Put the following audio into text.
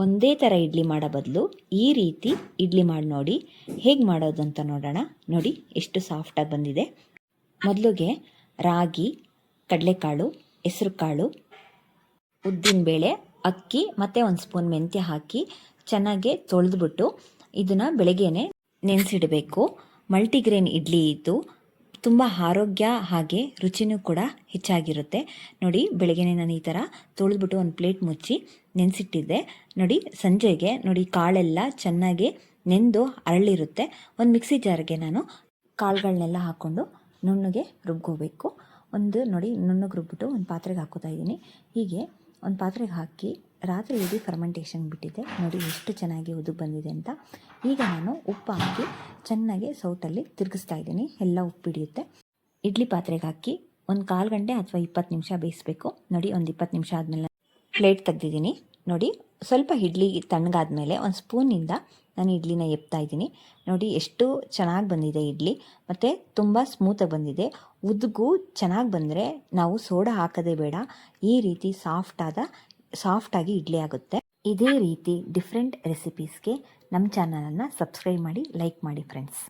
ಒಂದೇ ಥರ ಇಡ್ಲಿ ಮಾಡೋ ಬದಲು ಈ ರೀತಿ ಇಡ್ಲಿ ಮಾಡಿ ನೋಡಿ. ಹೇಗೆ ಮಾಡೋದು ಅಂತ ನೋಡೋಣ. ನೋಡಿ ಎಷ್ಟು ಸಾಫ್ಟಾಗಿ ಬಂದಿದೆ. ಮೊದಲಿಗೆ ರಾಗಿ, ಕಡಲೆಕಾಳು, ಹೆಸರುಕಾಳು, ಉದ್ದಿನಬೇಳೆ, ಅಕ್ಕಿ ಮತ್ತು ಒಂದು ಸ್ಪೂನ್ ಮೆಂತ್ಯ ಹಾಕಿ ಚೆನ್ನಾಗಿ ತೊಳೆದ್ಬಿಟ್ಟು ಇದನ್ನು ಬೆಳಗ್ಗೆನೇ ನೆನೆಸಿಡಬೇಕು. ಮಲ್ಟಿಗ್ರೇನ್ ಇಡ್ಲಿ ಇದ್ದು ತುಂಬ ಆರೋಗ್ಯ ಹಾಗೆ ರುಚಿನೂ ಕೂಡ ಹೆಚ್ಚಾಗಿರುತ್ತೆ. ನೋಡಿ ಬೆಳಗ್ಗೆನೇ ನಾನು ಈ ಥರ ತೊಳೆದ್ಬಿಟ್ಟು ಒಂದು ಪ್ಲೇಟ್ ಮುಚ್ಚಿ ನೆನೆಸಿಟ್ಟಿದ್ದೆ. ನೋಡಿ ಸಂಜೆಗೆ ನೋಡಿ ಕಾಳೆಲ್ಲ ಚೆನ್ನಾಗಿ ನೆಂದು ಅರಳಿರುತ್ತೆ. ಒಂದು ಮಿಕ್ಸಿ ಜಾರ್ಗೆ ನಾನು ಕಾಳುಗಳನ್ನೆಲ್ಲ ಹಾಕ್ಕೊಂಡು ನುಣ್ಣಗೆ ರುಬ್ಕೋಬೇಕು. ನೋಡಿ ನುಣ್ಣಗೆ ರುಬ್ಬಿಟ್ಟು ಒಂದು ಪಾತ್ರೆಗೆ ಹಾಕೋತಾ ಇದ್ದೀನಿ. ಹೀಗೆ ಒಂದು ಪಾತ್ರೆಗೆ ಹಾಕಿ ರಾತ್ರಿ ಇಡೀ ಫರ್ಮೆಂಟೇಷನ್ ಬಿಟ್ಟಿದ್ದೆ. ನೋಡಿ ಎಷ್ಟು ಚೆನ್ನಾಗಿ ಉದುಗ್ ಬಂದಿದೆ ಅಂತ. ಈಗ ನಾನು ಉಪ್ಪು ಹಾಕಿ ಚೆನ್ನಾಗಿ ಸೌಟಲ್ಲಿ ತಿರುಗಿಸ್ತಾ ಇದ್ದೀನಿ. ಎಲ್ಲ ಉಪ್ಪು ಹಿಡಿಯುತ್ತೆ. ಇಡ್ಲಿ ಪಾತ್ರೆಗೆ ಹಾಕಿ ಒಂದು 1/4 ಗಂಟೆ ಅಥವಾ 20 ನಿಮಿಷ ಬೇಯಿಸಬೇಕು. ನೋಡಿ ಒಂದು 20 ನಿಮಿಷ ಆದಮೇಲೆ ಪ್ಲೇಟ್ ತೆಗೆದಿದ್ದೀನಿ. ನೋಡಿ ಸ್ವಲ್ಪ ಇಡ್ಲಿ ತಣ್ಣಗಾದ್ಮೇಲೆ ಒಂದು ಸ್ಪೂನಿಂದ ನಾನು ಇಡ್ಲಿನ ಎತ್ತಾ ಇದ್ದೀನಿ. ನೋಡಿ ಎಷ್ಟು ಚೆನ್ನಾಗಿ ಬಂದಿದೆ ಇಡ್ಲಿ, ಮತ್ತು ತುಂಬ ಸ್ಮೂತಾಗಿ ಬಂದಿದೆ. ಉದ್ಗೂ ಚೆನ್ನಾಗಿ ಬಂದರೆ ನಾವು ಸೋಡಾ ಹಾಕೋದೇ ಬೇಡ. ಈ ರೀತಿ ಸಾಫ್ಟಾಗಿ ಇಡ್ಲಿ ಆಗುತ್ತೆ. ಇದೇ ರೀತಿ ಡಿಫ್ರೆಂಟ್ ರೆಸಿಪೀಸ್ಗೆ ನಮ್ಮ ಚಾನಲನ್ನು ಸಬ್ಸ್ಕ್ರೈಬ್ ಮಾಡಿ, ಲೈಕ್ ಮಾಡಿ ಫ್ರೆಂಡ್ಸ್.